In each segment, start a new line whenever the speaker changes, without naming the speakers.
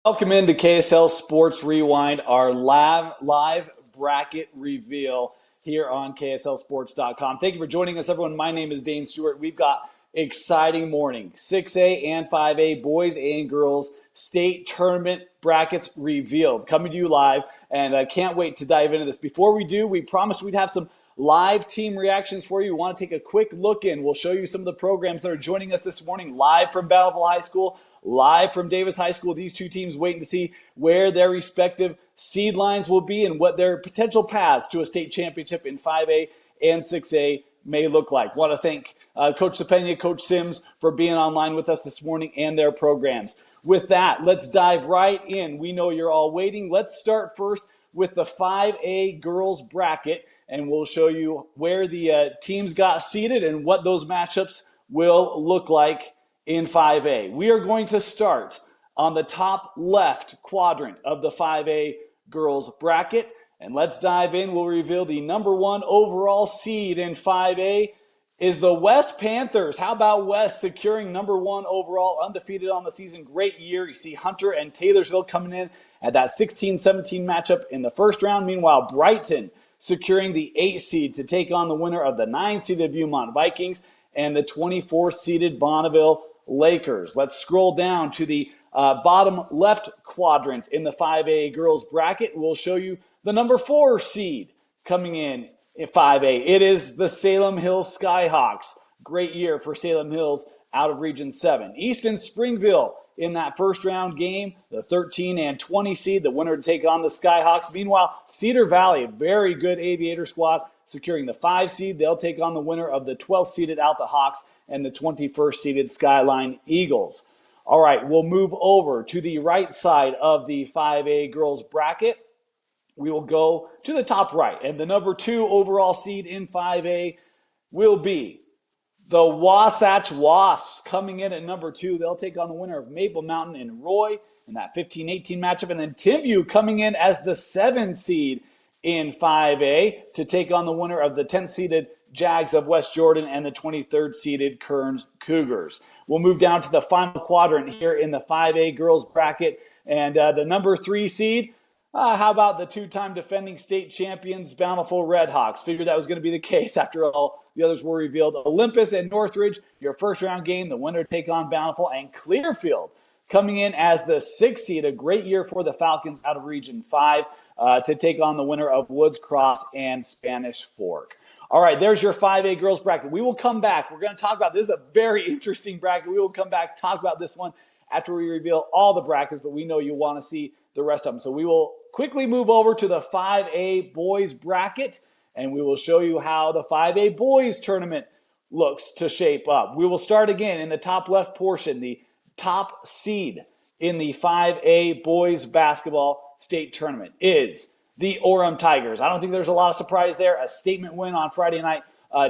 Welcome into KSL Sports Rewind, our live bracket reveal here on KSLSports.com. Thank you for joining us, everyone. My name is Dane Stewart. We've got exciting morning, 6A and 5A boys and girls state tournament brackets revealed, coming to you live, and I can't wait to dive into this. Before we do, we promised we'd have some live team reactions for you. We want to take a quick look in. We'll show you some of the programs that are joining us this morning live from Bountiful High School, live from Davis High School. These two teams waiting to see where their respective seed lines will be and what their potential paths to a state championship in 5A and 6A may look like. Want to thank Coach Cepena, Coach Sims for being online with us this morning and their programs. With that, let's dive right in. We know you're all waiting. Let's start first with the 5A girls bracket, and we'll show you where the teams got seeded and what those matchups will look like in 5A. We are going to start on the top left quadrant of the 5A girls bracket, and let's dive in. We'll reveal the number one overall seed in 5A is the West Panthers. How about West securing number one overall, undefeated on the season? Great year. You see Hunter and Taylorsville coming in at that 16-17 matchup in the first round. Meanwhile, Brighton securing the 8th seed to take on the winner of the 9-seeded Viewmont Vikings and the 24th-seeded Bonneville Lakers. Let's scroll down to the bottom left quadrant in the 5A girls bracket. We'll show you the number 4 seed coming in 5A. It is the Salem Hills Skyhawks. Great year for Salem Hills out of Region 7. Easton Springville in that first round game, the 13 and 20 seed, the winner to take on the Skyhawks. Meanwhile, Cedar Valley, a very good Aviator squad, securing the 5 seed. They'll take on the winner of the 12th seeded Out the Hawks and the 21st seeded Skyline Eagles. All right, we'll move over to the right side of the 5A girls bracket. We will go to the top right, and the number 2 overall seed in 5A will be the Wasatch Wasps coming in at number 2. They'll take on the winner of Maple Mountain and Roy in that 15-18 matchup, and then Timview coming in as the 7 seed in 5A to take on the winner of the 10th-seeded Jags of West Jordan and the 23rd-seeded Kearns Cougars. We'll move down to the final quadrant here in the 5A girls bracket, and the number 3 seed, how about the two-time defending state champions, Bountiful Redhawks? Figured that was going to be the case after all the others were revealed. Olympus and Northridge, your first-round game, the winner take on Bountiful, and Clearfield coming in as the 6th seed. A great year for the Falcons out of Region 5 to take on the winner of Woods Cross and Spanish Fork. All right, there's your 5A girls bracket. We will come back. We're going to talk about this. Is a very interesting bracket. We will come back, talk about this one after we reveal all the brackets, but we know you want to see the rest of them. So we will quickly move over to the 5A boys bracket, and we will show you how the 5A boys tournament looks to shape up. We will start again in the top left portion. The top seed in the 5A boys basketball state tournament is the Orem Tigers. I don't think there's a lot of surprise there. A statement win on Friday night,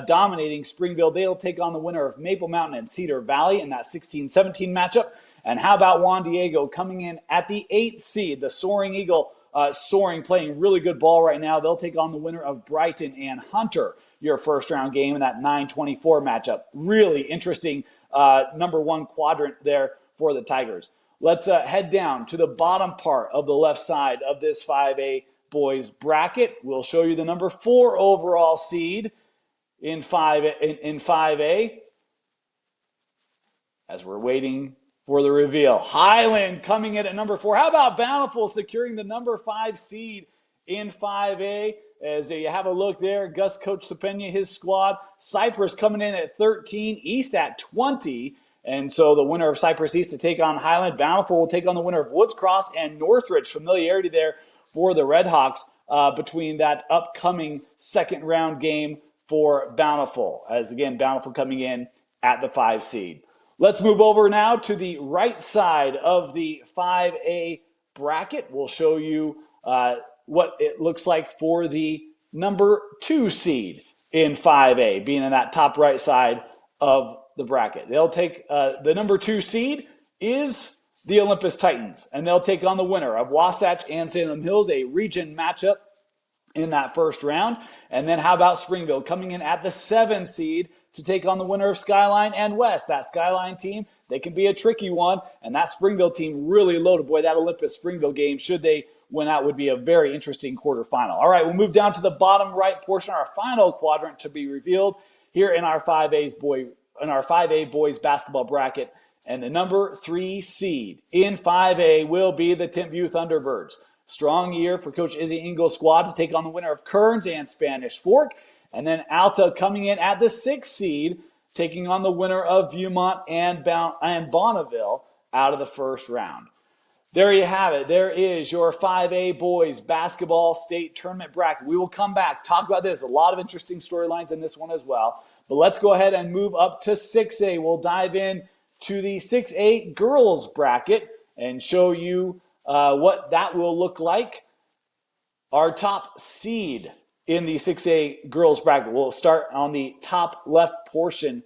dominating Springville. They'll take on the winner of Maple Mountain and Cedar Valley in that 16-17 matchup. And how about Juan Diego coming in at the 8th seed, the Soaring Eagle, playing really good ball right now. They'll take on the winner of Brighton and Hunter, your first-round game in that 9-24 matchup. Really interesting number 1 quadrant there for the Tigers. Let's head down to the bottom part of the left side of this 5A boys bracket. We'll show you the number 4 overall seed in 5A as we're waiting for the reveal. Highland coming in at number 4. How about Bountiful securing the number 5 seed in 5A? As you have a look there, Gus Coach Cepena, his squad. Cypress coming in at 13, East at 20. And so the winner of Cypress East to take on Highland. Bountiful will take on the winner of Woods Cross and Northridge. Familiarity there for the Redhawks between that upcoming second round game for Bountiful. As again, Bountiful coming in at the 5 seed. Let's move over now to the right side of the 5A bracket. We'll show you what it looks like for the number 2 seed in 5A, being in that top right side of the bracket. They'll take the number 2 seed is the Olympus Titans, and they'll take on the winner of Wasatch and Salem Hills, a region matchup in that first round. And then how about Springville coming in at the 7 seed to take on the winner of Skyline and West. That Skyline team, they can be a tricky one. And that Springville team really loaded. Boy, that Olympus Springville game, should they win out, would be a very interesting quarterfinal. All right, we'll move down to the bottom right portion, our final quadrant to be revealed here in our 5A boys basketball bracket. And the number 3 seed in 5A will be the Timpview Thunderbirds. Strong year for Coach Izzy Ingles' squad to take on the winner of Kearns and Spanish Fork. And then Alta coming in at the 6th seed, taking on the winner of Viewmont and Bonneville out of the first round. There you have it. There is your 5A boys basketball state tournament bracket. We will come back, talk about this. A lot of interesting storylines in this one as well. But let's go ahead and move up to 6A. We'll dive in to the 6A girls bracket and show you what that will look like. Our top seed in the 6A girls bracket. We'll start on the top left portion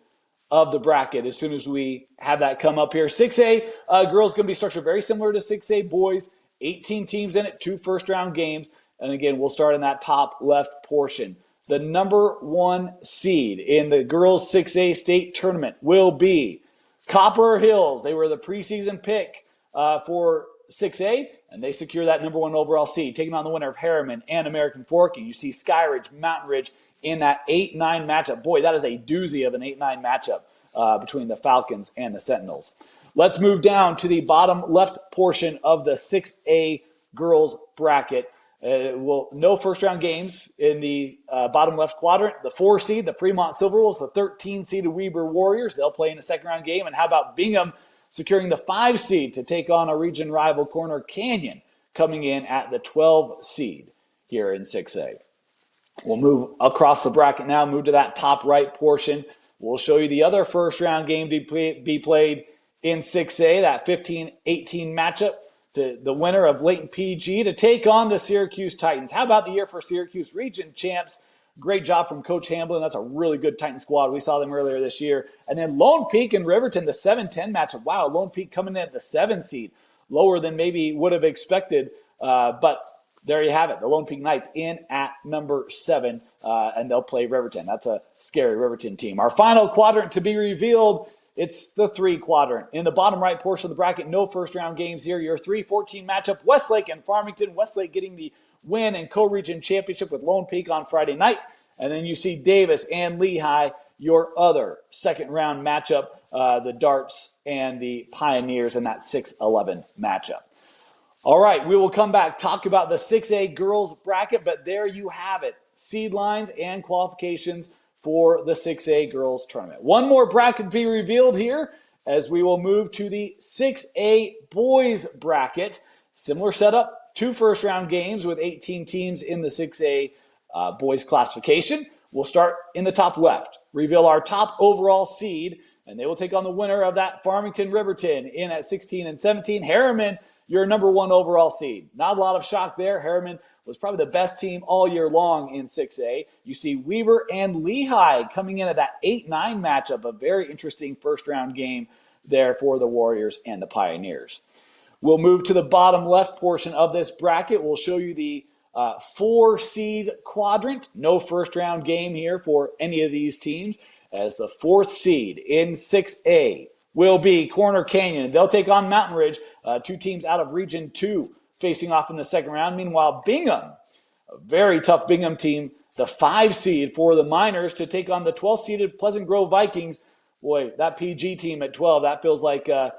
of the bracket as soon as we have that come up here. 6A girls going to be structured very similar to 6A boys. 18 teams in it, 2 first-round games. And again, we'll start in that top left portion. The number 1 seed in the girls 6A state tournament will be Copper Hills. They were the preseason pick for 6A, and they secure that number 1 overall seed, taking on the winner of Harriman and American Fork. And you see Skyridge, Mountain Ridge in that 8-9 matchup. Boy, that is a doozy of an 8-9 matchup between the Falcons and the Sentinels. Let's move down to the bottom left portion of the 6A girls bracket. No first-round games in the bottom left quadrant. The 4 seed, the Fremont Silverwolves, the 13-seeded Weber Warriors. They'll play in the second-round game. And how about Bingham securing the 5 seed to take on a region rival Corner Canyon, coming in at the 12 seed here in 6A. We'll move across the bracket now, move to that top right portion. We'll show you the other first-round game to be played in 6A, that 15-18 matchup. To the winner of Layton PG to take on the Syracuse Titans. How about the year for Syracuse region champs? Great job from Coach Hamblin. That's a really good Titan squad. We saw them earlier this year. And then Lone Peak and Riverton, the 7-10 matchup. Wow, Lone Peak coming in at the 7 seed, lower than maybe would have expected. But there you have it. The Lone Peak Knights in at number 7, and they'll play Riverton. That's a scary Riverton team. Our final quadrant to be revealed. It's the 3 quadrant. In the bottom right portion of the bracket, no first-round games here. Your 3-14 matchup, Westlake and Farmington. Westlake getting the win and co-region championship with Lone Peak on Friday night. And then you see Davis and Lehigh, your other second-round matchup, the Darts and the Pioneers in that 6-11 matchup. All right, we will come back, talk about the 6A girls bracket, but there you have it. Seed lines and qualifications for the 6A girls tournament. One more bracket to be revealed here as we will move to the 6A boys bracket. Similar setup, 2 first-round games with 18 teams in the 6A boys classification. We'll start in the top left, reveal our top overall seed, and they will take on the winner of that Farmington Riverton in at 16 and 17. Harriman, your number 1 overall seed. Not a lot of shock there. Harriman was probably the best team all year long in 6A. You see Weber and Lehigh coming in at that 8-9 matchup, a very interesting first-round game there for the Warriors and the Pioneers. We'll move to the bottom left portion of this bracket. We'll show you the 4-seed quadrant. No first-round game here for any of these teams, as the 4th seed in 6A will be Corner Canyon. They'll take on Mountain Ridge, 2 teams out of Region 2 facing off in the second round. Meanwhile, Bingham, a very tough Bingham team, the 5 seed for the Miners to take on the 12-seeded Pleasant Grove Vikings. Boy, that PG team at 12, that feels like that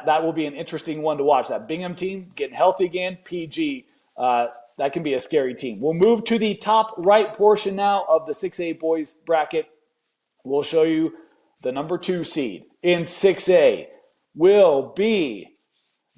will be an interesting one to watch. That Bingham team getting healthy again, PG, that can be a scary team. We'll move to the top right portion now of the 6A boys bracket. We'll show you the number 2 seed in 6A will be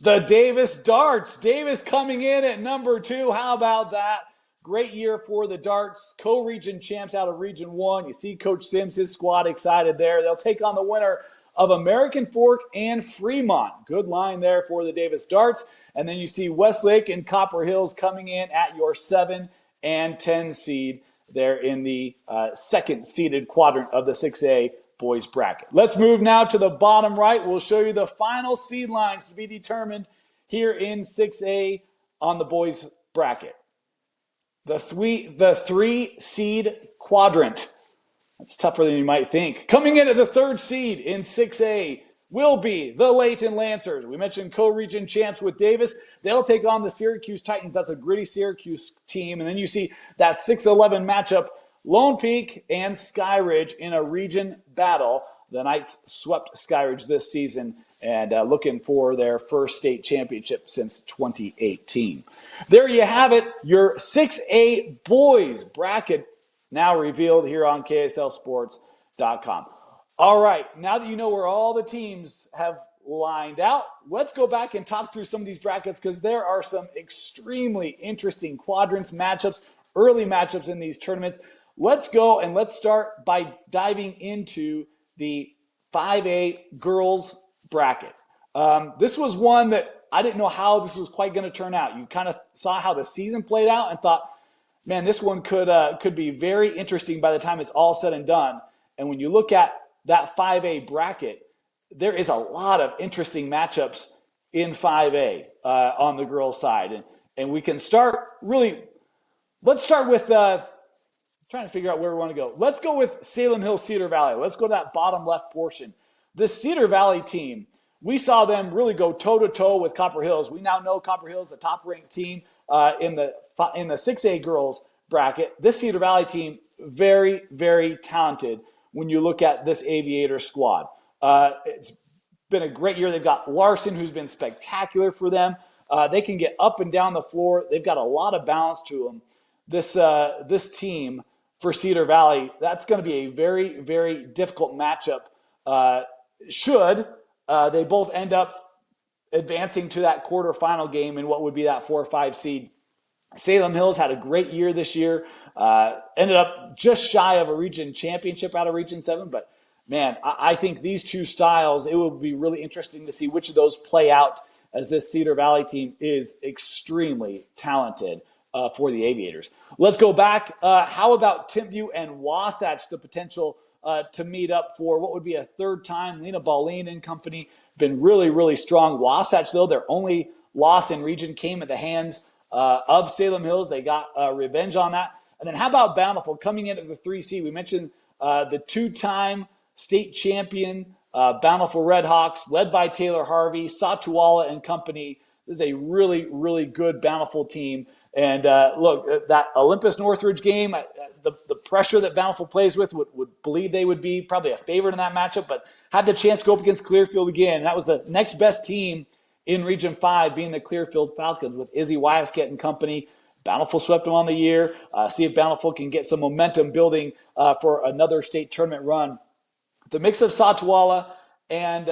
the Davis Darts. Davis coming in at number 2. How about that? Great year for the Darts. Co-region champs out of Region 1. You see Coach Sims, his squad excited there. They'll take on the winner of American Fork and Fremont. Good line there for the Davis Darts. And then you see Westlake and Copper Hills coming in at your 7 and 10 seed there in the second seeded quadrant of the 6A boys bracket. Let's move now to the bottom right. We'll show you the final seed lines to be determined here in 6A on the boys bracket. The 3 seed quadrant. That's tougher than you might think. Coming in at the 3rd seed in 6A, will be the Layton Lancers. We mentioned co-region champs with Davis. They'll take on the Syracuse Titans. That's a gritty Syracuse team. And then you see that 6-11 matchup, Lone Peak and Skyridge in a region battle. The Knights swept Skyridge this season and looking for their first state championship since 2018. There you have it, your 6A boys bracket now revealed here on KSLSports.com. All right, now that you know where all the teams have lined out, let's go back and talk through some of these brackets because there are some extremely interesting quadrants, matchups, early matchups in these tournaments. Let's go and let's start by diving into the 5A girls bracket. This was one that I didn't know how this was quite going to turn out. You kind of saw how the season played out and thought, man, this one could be very interesting by the time it's all said and done. And when you look at that 5A bracket, there is a lot of interesting matchups in 5A on the girls' side. And we can start let's start with trying to figure out where we want to go. Let's go with Salem Hill Cedar Valley. Let's go to that bottom left portion. The Cedar Valley team, we saw them really go toe-to-toe with Copper Hills. We now know Copper Hills, the top-ranked team in the 6A girls bracket. This Cedar Valley team, very, very talented when you look at this Aviator squad. It's been a great year. They've got Larson, who's been spectacular for them. They can get up and down the floor. They've got a lot of balance to them. This team for Cedar Valley, that's going to be a very, very difficult matchup. Should they both end up advancing to that quarterfinal game in what would be that 4 or 5 seed. Salem Hills had a great year this year. Ended up just shy of a region championship out of Region 7. But, man, I think these two styles, it will be really interesting to see which of those play out as this Cedar Valley team is extremely talented for the Aviators. Let's go back. How about Timpview and Wasatch, the potential to meet up for what would be a third time? Lena Balleen and company been really, really strong. Wasatch, though, their only loss in region came at the hands of Salem Hills. They got revenge on that. And then how about Bountiful coming in at the 3 seed? We mentioned the 2-time state champion Bountiful Redhawks, led by Taylor Harvey, Satuala and company. This is a really, really good Bountiful team. And look, that Olympus Northridge game, the pressure that Bountiful plays with would believe they would be probably a favorite in that matchup, but had the chance to go up against Clearfield again. That was the next best team in Region 5, being the Clearfield Falcons with Izzy Wyaskett and company. Bountiful swept them on the year. See if Bountiful can get some momentum building for another state tournament run. The mix of Satuala and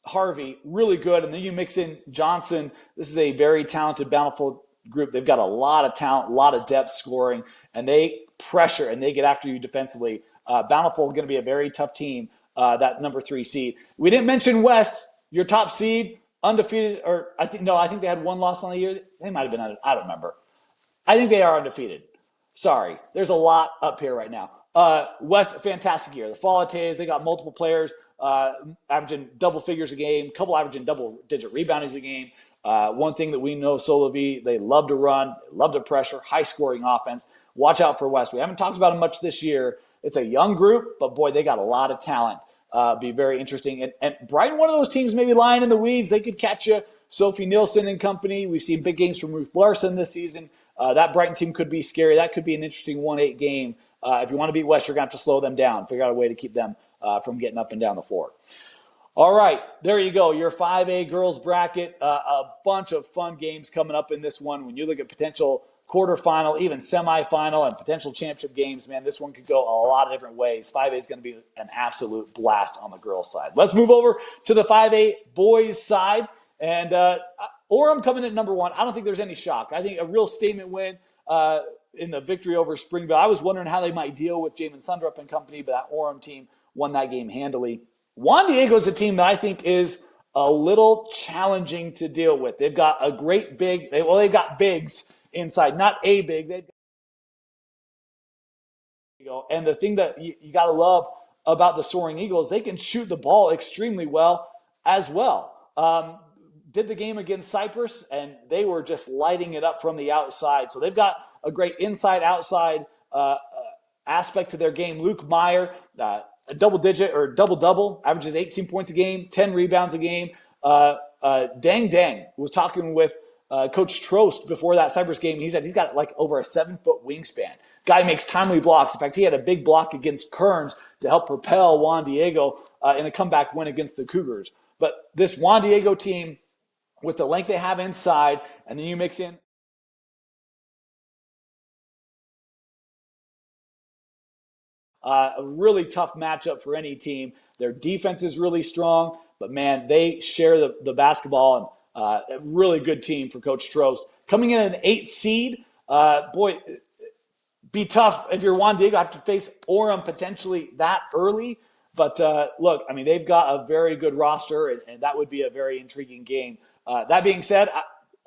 Harvey, really good. And then you mix in Johnson. This is a very talented Bountiful group. They've got a lot of talent, a lot of depth scoring, and they pressure and they get after you defensively. Bountiful is going to be a very tough team, that number 3 seed. We didn't mention West, your top seed, undefeated, or I think they had one loss on the year. They might have been, I don't remember. I think they are undefeated. Sorry, there's a lot up here right now. West, fantastic year. The Falates, they got multiple players averaging double figures a game, couple averaging double-digit reboundings a game. One thing that we know, Solovi, they love to run, love to pressure, high-scoring offense. Watch out for West. We haven't talked about them much this year. It's a young group, but, boy, they got a lot of talent. Be very interesting. And Brighton, one of those teams maybe lying in the weeds. They could catch you. Sophie Nielsen and company. We've seen big games from Ruth Larson this season. That Brighton team could be scary. That could be an interesting 1-8 game. If you want to beat West, you're going to have to slow them down, figure out a way to keep them from getting up and down the floor. All right, there you go, your 5A girls bracket. A bunch of fun games coming up in this one. When you look at potential quarterfinal, even semifinal, and potential championship games, man, this one could go a lot of different ways. 5A is going to be an absolute blast on the girls' side. Let's move over to the 5A boys' side. And Orem coming in at number 1. I don't think there's any shock. I think a real statement win in the victory over Springville. I was wondering how they might deal with Jamin Sundrup and company, but that Orem team won that game handily. Juan Diego is a team that I think is a little challenging to deal with. They've got a great big, they've got bigs inside, not a big. They've got, and the thing that you got to love about the Soaring Eagles, they can shoot the ball extremely well as well. Did the game against Cypress, and they were just lighting it up from the outside. So they've got a great inside-outside aspect to their game. Luke Meyer, a double-digit or double-double, averages 18 points a game, 10 rebounds a game. Dang was talking with Coach Trost before that Cyprus game. He said he's got like over a 7-foot wingspan. Guy makes timely blocks. In fact, he had a big block against Kearns to help propel Juan Diego in a comeback win against the Cougars. But this Juan Diego team, with the length they have inside, and then you mix in a really tough matchup for any team. Their defense is really strong, but man, they share the basketball, and a really good team for Coach Trost. Coming in at an 8 seed, boy, be tough if you're Juan Diego. Have to face Orem potentially that early. But look, I mean, they've got a very good roster, and that would be a very intriguing game. That being said,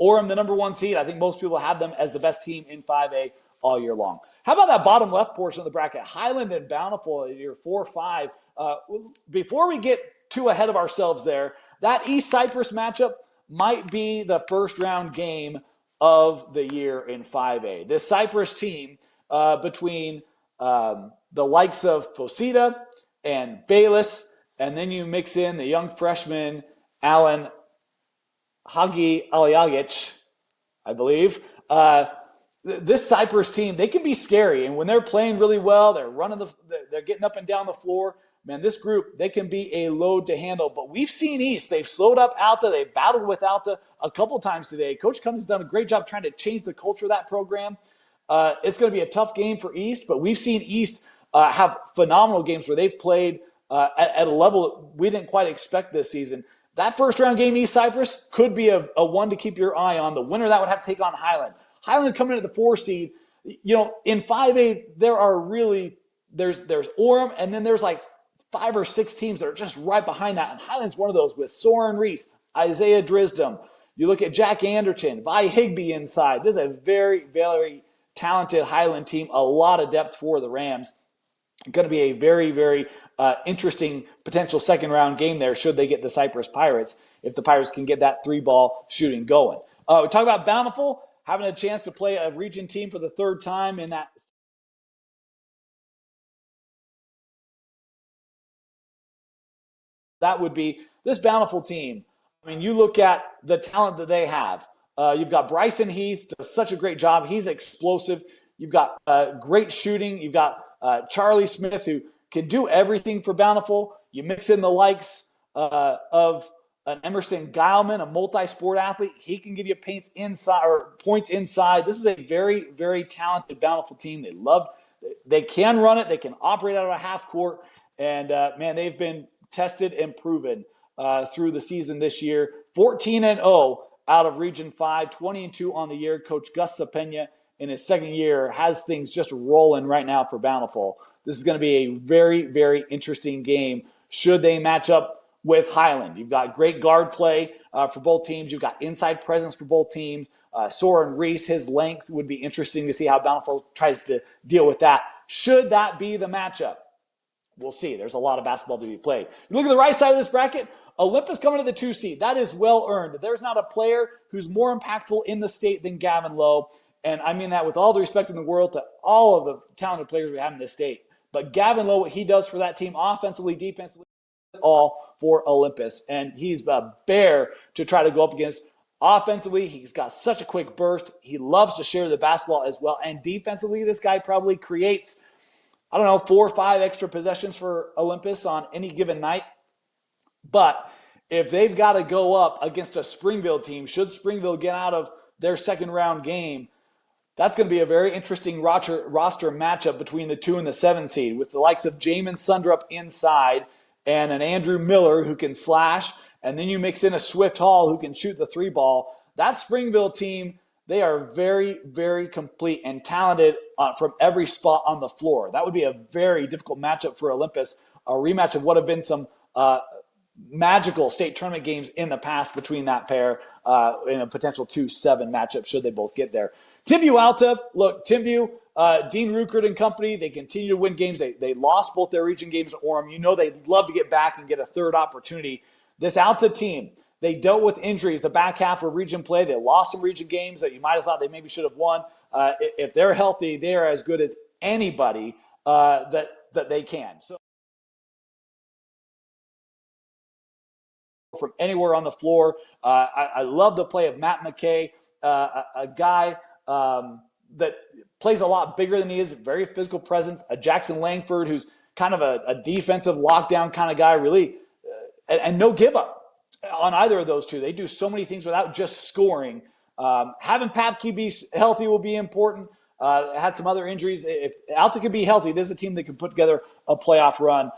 Orem, the number 1 seed, I think most people have them as the best team in 5A all year long. How about that bottom left portion of the bracket? Highland and Bountiful, you're 4-5. Before we get too ahead of ourselves there, that East Cyprus matchup might be the first round game of the year in 5A. This Cyprus team, between the likes of Posita and Bayless, and then you mix in the young freshman Alan Hagi Aliagic, I believe. This Cyprus team, they can be scary, and when they're playing really well, they're getting up and down the floor. Man, this group, they can be a load to handle. But we've seen East. They've slowed up Alta. They've battled with Alta a couple times today. Coach Cummings has done a great job trying to change the culture of that program. It's going to be a tough game for East, but we've seen East have phenomenal games where they've played at a level we didn't quite expect this season. That first-round game, East Cyprus, could be a one to keep your eye on. The winner of that would have to take on Highland. Highland coming in at the 4 seed. You know, in 5A, there's Orem, and then there's like 5 or 6 teams that are just right behind that. And Highland's one of those with Soren Reese, Isaiah Drisdom. You look at Jack Anderton, Vi Higby inside. This is a very, very talented Highland team. A lot of depth for the Rams. Going to be a very, very interesting potential second-round game there should they get the Cyprus Pirates, if the Pirates can get that 3-ball shooting going. We talk about Bountiful having a chance to play a region team for the 3rd time in that. That would be this Bountiful team. I mean, you look at the talent that they have. You've got Bryson Heath, does such a great job. He's explosive. You've got great shooting. You've got Charlie Smith, who can do everything for Bountiful. You mix in the likes of an Emerson Geilman, a multi-sport athlete. He can give you points inside. This is a very, very talented Bountiful team. They can run it. They can operate out of a half court. And, man, they've been tested and proven through the season this year. 14-0 out of Region 5, 20-2 on the year. Coach Gus Sapena in his second year has things just rolling right now for Bountiful. This is going to be a very, very interesting game should they match up with Highland. You've got great guard play for both teams. You've got inside presence for both teams. Soren Reese, his length would be interesting to see how Bountiful tries to deal with that. Should that be the matchup? We'll see. There's a lot of basketball to be played. You look at the right side of this bracket, Olympus coming to the 2 seed. That is well earned. There's not a player who's more impactful in the state than Gavin Lowe. And I mean that with all the respect in the world to all of the talented players we have in this state. But Gavin Lowe, what he does for that team offensively, defensively, all for Olympus. And he's a bear to try to go up against. Offensively, he's got such a quick burst. He loves to share the basketball as well. And defensively, this guy probably creates, 4 or 5 extra possessions for Olympus on any given night. But if they've got to go up against a Springville team, should Springville get out of their second round game, that's going to be a very interesting roster matchup between the 2 and the 7 seed, with the likes of Jamin Sundrup inside and an Andrew Miller who can slash, and then you mix in a Swift Hall who can shoot the 3-ball. That Springville team, they are very, very complete and talented from every spot on the floor. That would be a very difficult matchup for Olympus, a rematch of what have been some magical state tournament games in the past between that pair in a potential 2-7 matchup should they both get there. Timpview Alta, look, Timpview, Dean Ruckert and company, they continue to win games. They lost both their region games to Orem. You know they'd love to get back and get a third opportunity. This Alta team, they dealt with injuries the back half of region play. They lost some region games that you might have thought they maybe should have won. If they're healthy, they are as good as anybody that they can. So from anywhere on the floor. I love the play of Matt McKay, a guy that plays a lot bigger than he is, very physical presence. A Jackson Langford, who's kind of a defensive lockdown kind of guy, really, and no give up on either of those two. They do so many things without just scoring. Having Papke be healthy will be important. Had some other injuries. If Alta could be healthy, this is a team that can put together a playoff run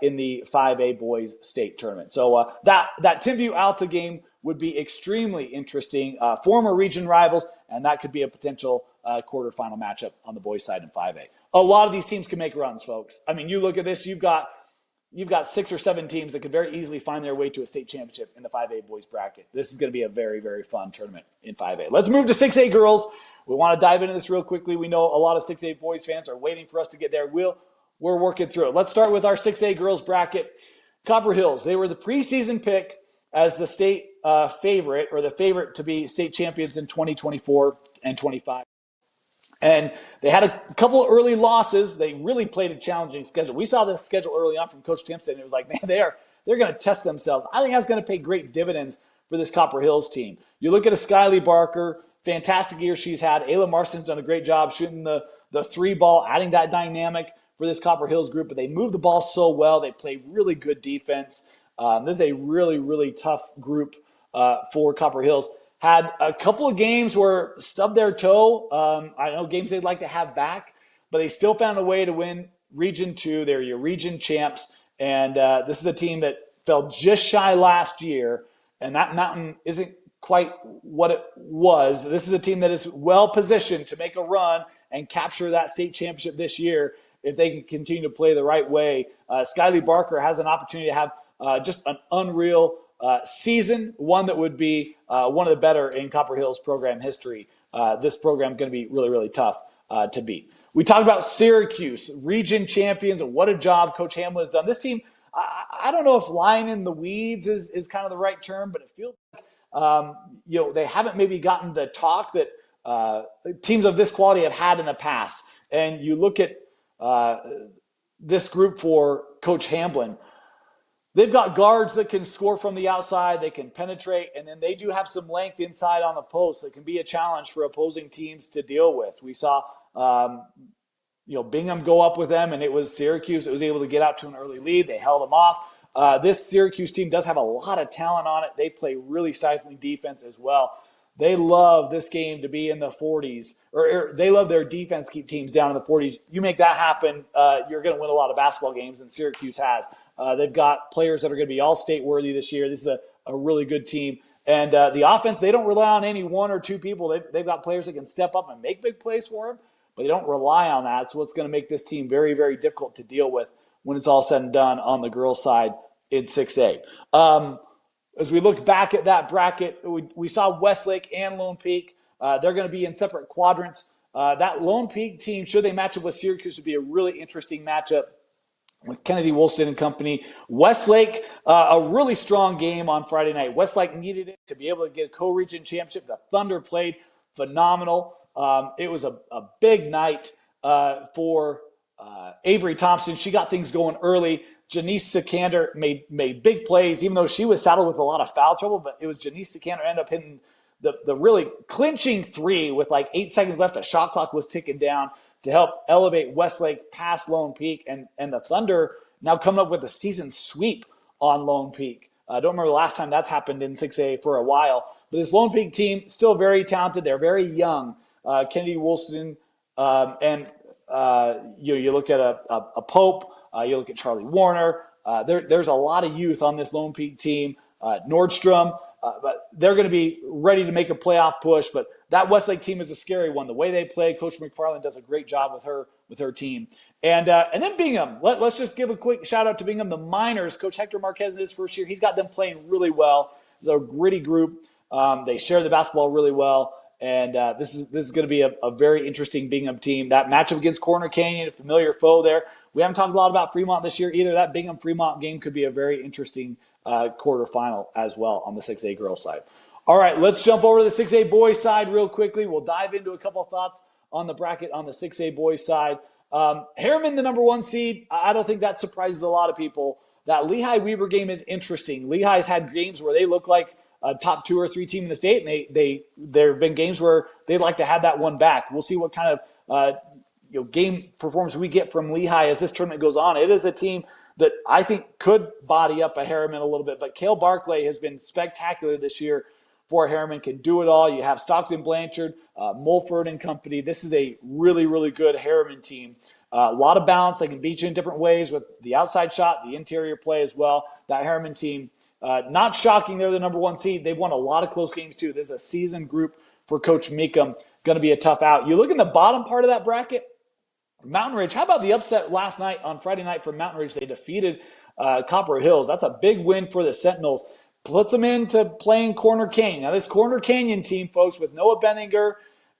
in the 5A boys state tournament. So that Timview Alta game would be extremely interesting. Former region rivals, and that could be a potential quarterfinal matchup on the boys side in 5A. A lot of these teams can make runs, folks. I mean, you look at this, you've got 6 or 7 teams that could very easily find their way to a state championship in the 5A boys bracket. This is going to be a very, very fun tournament in 5A. Let's move to 6A girls. We want to dive into this real quickly. We know a lot of 6A boys fans are waiting for us to get there. We're working through it. Let's start with our 6A girls bracket. Copper Hills, they were the preseason pick as the state favorite, or the favorite to be state champions in 2024 and 25. And they had a couple of early losses. They really played a challenging schedule. We saw this schedule early on from Coach Timpson, and it was like, man, they're going to test themselves. I think that's going to pay great dividends for this Copper Hills team. You look at a Skyly Barker, fantastic year she's had. Ayla Marston's done a great job shooting the 3 ball, adding that dynamic for this Copper Hills group. But they move the ball so well. They play really good defense. This is a really, really tough group for Copper Hills. Had a couple of games where stubbed their toe. I know games they'd like to have back, but they still found a way to win Region 2. They're your region champs. And this is a team that fell just shy last year, and that mountain isn't quite what it was. This is a team that is well positioned to make a run and capture that state championship this year if they can continue to play the right way. Skyly Barker has an opportunity to have just an unreal season, one that would be one of the better in Copper Hills program history. This program is going to be really, really tough to beat. We talked about Syracuse, region champions, and what a job Coach Hamlin has done. This team, I don't know if lying in the weeds is kind of the right term, but it feels like they haven't maybe gotten the talk that teams of this quality have had in the past. And you look at this group for Coach Hamlin. They've got guards that can score from the outside, they can penetrate, and then they do have some length inside on the post that can be a challenge for opposing teams to deal with. We saw Bingham go up with them, and it was Syracuse that was able to get out to an early lead. They held them off. This Syracuse team does have a lot of talent on it. They play really stifling defense as well. They love this game to be in the 40s, or they love their defense keep teams down in the 40s. You make that happen, you're going to win a lot of basketball games, and Syracuse has. They've got players that are going to be all-state worthy this year. This is a really good team. And the offense, they don't rely on any 1 or 2 people. They've got players that can step up and make big plays for them, but they don't rely on that. So it's going to make this team very, very difficult to deal with when it's all said and done on the girls' side in 6A. As we look back at that bracket, we saw Westlake and Lone Peak. They're going to be in separate quadrants. That Lone Peak team, should they match up with Syracuse, would be a really interesting matchup with Kennedy Woolston and company. Westlake, a really strong game on Friday night. Westlake needed it to be able to get a co-region championship. The Thunder played phenomenal. It was a big night for Avery Thompson. She got things going early. Janice Sikander made big plays, even though she was saddled with a lot of foul trouble, but it was Janice Sikander ended up hitting the really clinching 3 with like 8 seconds left. The shot clock was ticking down to help elevate Westlake past Lone Peak, and the Thunder now coming up with a season sweep on Lone Peak. I don't remember the last time that's happened in 6A for a while, but this Lone Peak team, still very talented. They're very young. Kennedy Woolston, and you look at a Pope, you look at Charlie Warner. There's a lot of youth on this Lone Peak team. Nordstrom, but they're going to be ready to make a playoff push. But that Westlake team is a scary one. The way they play, Coach McFarland does a great job with her team. And then Bingham. Let's just give a quick shout out to Bingham. The Miners, Coach Hector Marquez in his first year, he's got them playing really well. It's a gritty group. They share the basketball really well. And this is going to be a very interesting Bingham team. That matchup against Corner Canyon, a familiar foe there. We haven't talked a lot about Fremont this year either. That Bingham-Fremont game could be a very interesting quarterfinal as well on the 6A girls side. All right, let's jump over to the 6A boys side real quickly. We'll dive into a couple of thoughts on the bracket on the 6A boys side. Harriman, the number 1 seed, I don't think that surprises a lot of people. that Lehigh-Weber game is interesting. Lehigh's had games where they look like a top 2 or 3 team in the state, and there have been games where they'd like to have that one back. We'll see what kind of game performance we get from Lehigh as this tournament goes on. It is a team that I think could body up a Harriman a little bit, but Cale Barclay has been spectacular this year for Harriman, can do it all. You have Stockton Blanchard, Mulford and company. This is a really, really good Harriman team. A lot of balance. They can beat you in different ways with the outside shot, the interior play as well. That Harriman team, not shocking, they're the number 1 seed. They've won a lot of close games too. This is a seasoned group for Coach Meekum. Going to be a tough out. You look in the bottom part of that bracket, Mountain Ridge. How about the upset last night on Friday night for Mountain Ridge? They defeated Copper Hills. That's a big win for the Sentinels. Puts them into playing Corner Canyon. Now, this Corner Canyon team, folks, with Noah Benninger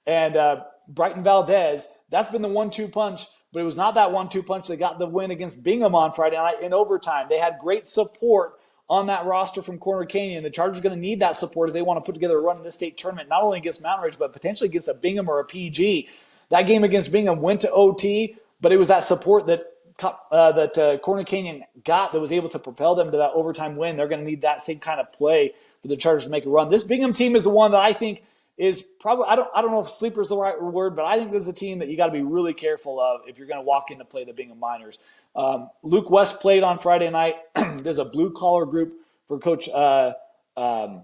and Brighton Valdez, that's been the 1-2 punch, but it was not that 1-2 punch that got the win against Bingham on Friday night in overtime. They had great support on that roster from Corner Canyon. The Chargers are going to need that support if they want to put together a run in this state tournament, not only against Mountain Ridge, but potentially against a Bingham or a PG. That game against Bingham went to OT, but it was that support that Corner Canyon got that was able to propel them to that overtime win. They're going to need that same kind of play for the Chargers to make a run. This Bingham team is the one that I think is probably, I don't know if sleeper is the right word, but I think this is a team that you got to be really careful of if you're going to walk in to play the Bingham Miners. Luke West played on Friday night. There's a blue collar group for Coach. Oh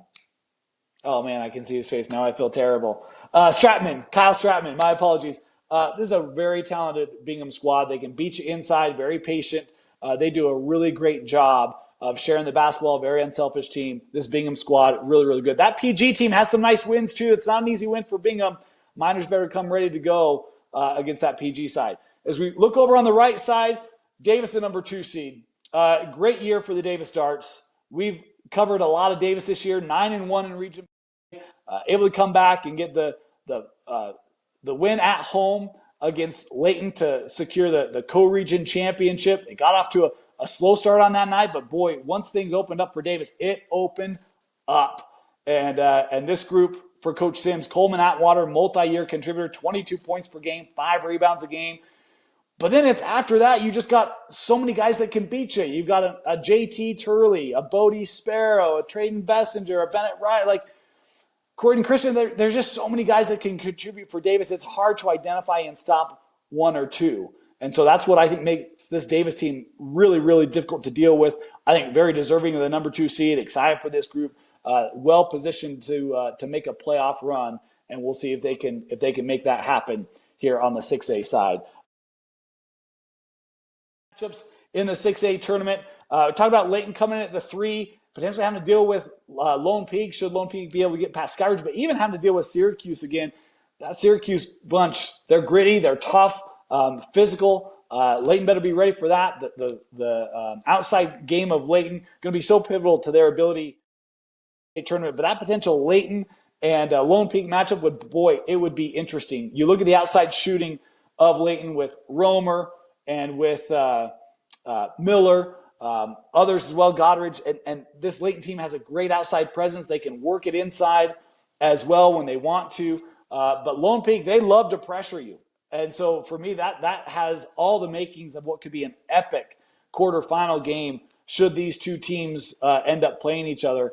man, I can see his face now. I feel terrible. Kyle Stratman. My apologies. This is a very talented Bingham squad. They can beat you inside, very patient. They do a really great job of sharing the basketball, very unselfish team. This Bingham squad, really, really good. That PG team has some nice wins, too. It's not an easy win for Bingham. Miners better come ready to go against that PG side. As we look over on the right side, Davis, the number 2 seed. Great year for the Davis Darts. We've covered a lot of Davis this year, 9-1 in region. Able to come back and get the win at home against Layton to secure the co-region championship. They got off to a slow start on that night, but boy, once things opened up for Davis, it opened up. And this group for Coach Sims, Coleman Atwater, multi-year contributor, 22 points per game, 5 rebounds a game. But then it's after that, you just got so many guys that can beat you. You've got a JT Turley, a Bodie Sparrow, a Trayden Bessinger, a Bennett Wright, like Gordon Christian. There's just so many guys that can contribute for Davis. It's hard to identify and stop 1 or 2. And so that's what I think makes this Davis team really, really difficult to deal with. I think very deserving of the number 2 seed, excited for this group, well positioned to make a playoff run, and we'll see if they can make that happen here on the 6A side. Matchups in the 6A tournament. Talk about Layton coming in at the 3, potentially having to deal with Lone Peak, should Lone Peak be able to get past Skyridge, but even having to deal with Syracuse again. That Syracuse bunch, they're gritty, they're tough, physical. Layton better be ready for that. The outside game of Layton going to be so pivotal to their ability in the tournament. But that potential Layton and Lone Peak matchup it would be interesting. You look at the outside shooting of Layton with Romer and with Miller, others as well, Goddard, and this Layton team has a great outside presence. They can work it inside as well when they want to. But Lone Peak, they love to pressure you. And so for me, that has all the makings of what could be an epic quarterfinal game should these two teams end up playing each other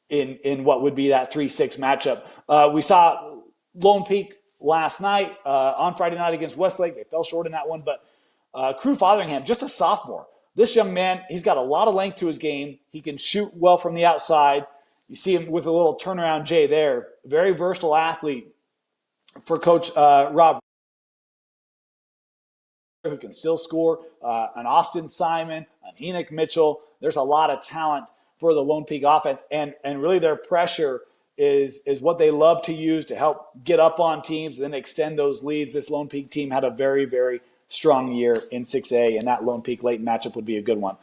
in what would be that 3-6 matchup. We saw Lone Peak last night on Friday night against Westlake. They fell short in that one. But Crew Fotheringham, just a sophomore. This young man, he's got a lot of length to his game. He can shoot well from the outside. You see him with a little turnaround J there. Very versatile athlete for Coach Rob, who can still score. An Austin Simon, an Enoch Mitchell. There's a lot of talent for the Lone Peak offense. And really their pressure is what they love to use to help get up on teams and then extend those leads. This Lone Peak team had a very, very strong year in 6A, and that Lone Peak Layton matchup would be a good one.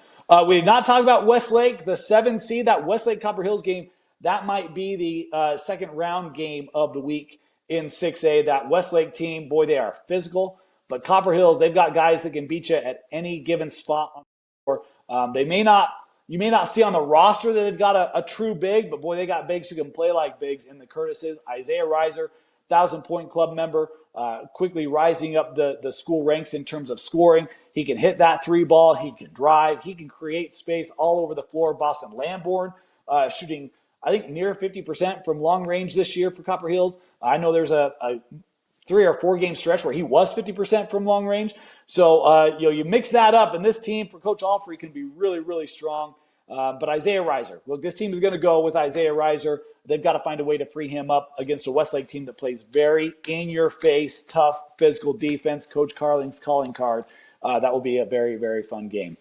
We did not talk about Westlake, the 7 seed, that Westlake Copper Hills game. That might be the second round game of the week in 6A. That Westlake team, boy, they are physical. But Copper Hills, they've got guys that can beat you at any given spot on the floor. You may not see on the roster that they've got a true big, but boy, they got bigs who can play like bigs in the Curtises. Isaiah Reiser, 1,000-point club member, quickly rising up the school ranks in terms of scoring. He can hit that three ball. He can drive. He can create space all over the floor. Boston Lamborn shooting, I think, near 50% from long range this year for Copper Hills. I know there's a 3 or 4 game stretch where he was 50% from long range. So, you mix that up, and this team for Coach Alfrey can be really, really strong. But Isaiah Reiser, look, this team is going to go with Isaiah Reiser. They've got to find a way to free him up against a Westlake team that plays very in-your-face, tough, physical defense. Coach Carling's calling card. That will be a very, very fun game.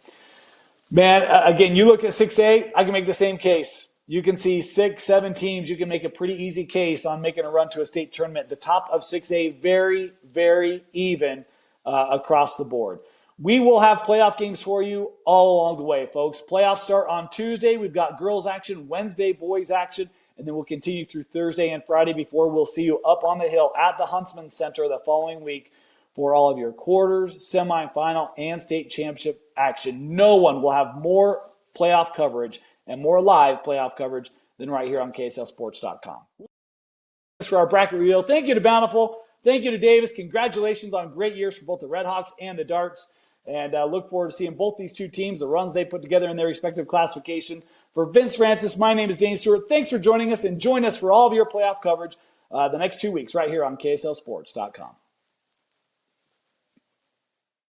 Man, again, you look at 6A, I can make the same case. You can see 6, 7 teams. You can make a pretty easy case on making a run to a state tournament. The top of 6A, very, very even across the board. We will have playoff games for you all along the way, folks. Playoffs start on Tuesday. We've got girls action, Wednesday boys action, and then we'll continue through Thursday and Friday before we'll see you up on the hill at the Huntsman Center the following week for all of your quarters, semifinal, and state championship action. No one will have more playoff coverage and more live playoff coverage than right here on KSLSports.com. That's for our bracket reveal. Thank you to Bountiful. Thank you to Davis. Congratulations on great years for both the Redhawks and the Darts. And look forward to seeing both these two teams, the runs they put together in their respective classification. For Vince Francis, my name is Dane Stewart. Thanks for joining us, and join us for all of your playoff coverage the next 2 weeks right here on KSLSports.com.